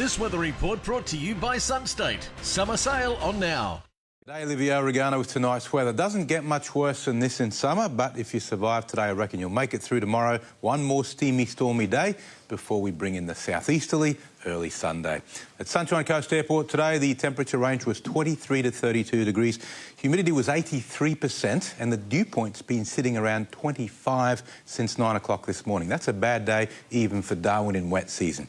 This weather report brought to you by Sunstate. Summer sale on now. G'day, Livio, Regano with tonight's weather. Doesn't get much worse than this in summer, but if you survive today, I reckon you'll make it through tomorrow. One more steamy, stormy day before we bring in the southeasterly early Sunday. At Sunshine Coast Airport today, the temperature range was 23 to 32 degrees. Humidity was 83%, and the dew point's been sitting around 25 since 9 o'clock this morning. That's a bad day, even for Darwin in wet season.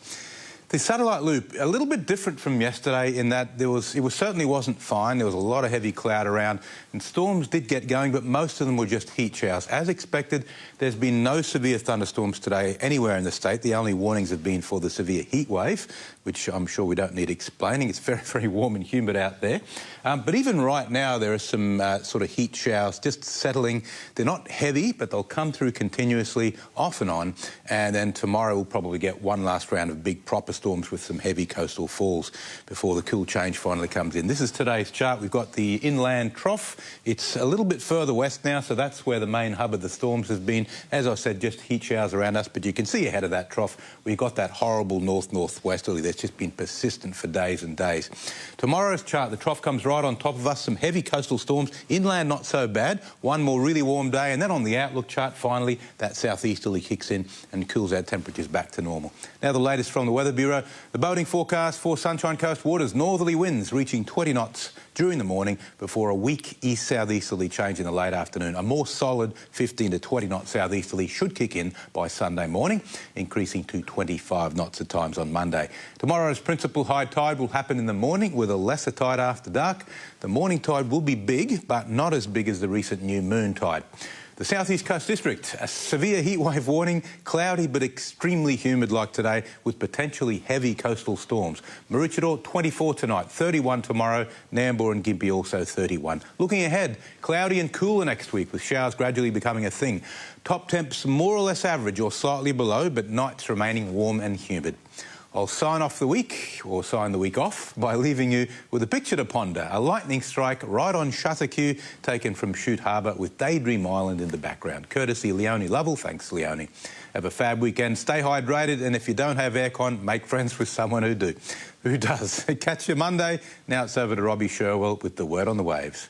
The satellite loop, a little bit different from yesterday in that it certainly wasn't fine. There was a lot of heavy cloud around and storms did get going, but most of them were just heat showers. As expected, there's been no severe thunderstorms today anywhere in the state. The only warnings have been for the severe heat wave, which I'm sure we don't need explaining. It's very, very warm and humid out there. But even right now, there are some sort of heat showers just settling. They're not heavy, but they'll come through continuously off and on. And then tomorrow we'll probably get one last round of big proper storms with some heavy coastal falls before the cool change finally comes in. This is today's chart. We've got the inland trough. It's a little bit further west now, so that's where the main hub of the storms has been. As I said, just heat showers around us, but you can see ahead of that trough, we've got that horrible north-northwesterly that's just been persistent for days and days. Tomorrow's chart, the trough comes right on top of us, some heavy coastal storms. Inland, not so bad. One more really warm day, and then on the outlook chart, finally, that southeasterly kicks in and cools our temperatures back to normal. Now, the latest from the Weather Bureau. The boating forecast for Sunshine Coast waters, northerly winds reaching 20 knots during the morning before a weak east-southeasterly change in the late afternoon. A more solid 15 to 20 knot southeasterly should kick in by Sunday morning, increasing to 25 knots at times on Monday. Tomorrow's principal high tide will happen in the morning with a lesser tide after dark. The morning tide will be big, but not as big as the recent new moon tide. The South East Coast District, a severe heatwave warning, cloudy but extremely humid like today with potentially heavy coastal storms. Maroochydore 24 tonight, 31 tomorrow, Nambour and Gympie also 31. Looking ahead, cloudy and cooler next week with showers gradually becoming a thing. Top temps more or less average or slightly below, but nights remaining warm and humid. I'll sign off the week, or sign the week off, by leaving you with a picture to ponder. A lightning strike right on shutter cue taken from Shute Harbour with Daydream Island in the background. Courtesy Leonie Lovell. Thanks, Leonie. Have a fab weekend. Stay hydrated, and if you don't have aircon, make friends with someone who does. Catch you Monday. Now it's over to Robbie Sherwell with the word on the waves.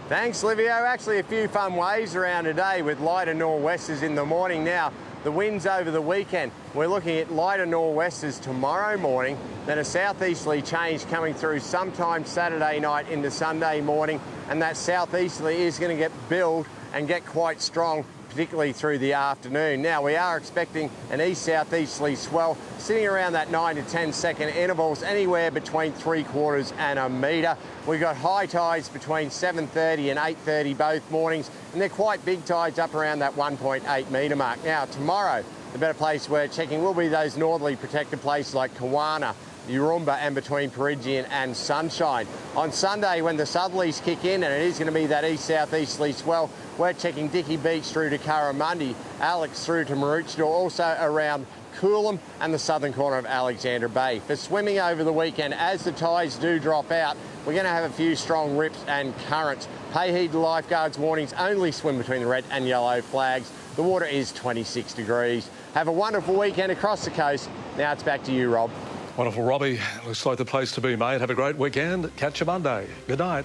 Thanks, Livio. Actually, a few fun waves around today with lighter nor'westers in the morning. Now, the winds over the weekend, we're looking at lighter nor'westers tomorrow morning, then a southeasterly change coming through sometime Saturday night into Sunday morning, and that southeasterly is going to get build and get quite strong, particularly through the afternoon. Now, we are expecting an east-southeasterly swell sitting around that 9 to 10 second intervals, anywhere between 3/4 and a metre. We've got high tides between 7:30 and 8:30 both mornings, and they're quite big tides up around that 1.8 metre mark. Now, tomorrow, the better place we're checking will be those northerly protected places like Kawana, Urumba and between Peregian and Sunshine. On Sunday, when the southerlies kick in, and it is going to be that east-southeasterly swell, we're checking Dickey Beach through to Curramundi, Alex through to Maroochydore, also around Coolum and the southern corner of Alexandra Bay. For swimming over the weekend, as the tides do drop out, we're going to have a few strong rips and currents. Pay heed to lifeguards' warnings, only swim between the red and yellow flags. The water is 26 degrees. Have a wonderful weekend across the coast. Now it's back to you, Rob. Wonderful, Robbie. Looks like the place to be, mate. Have a great weekend. Catch you Monday. Good night.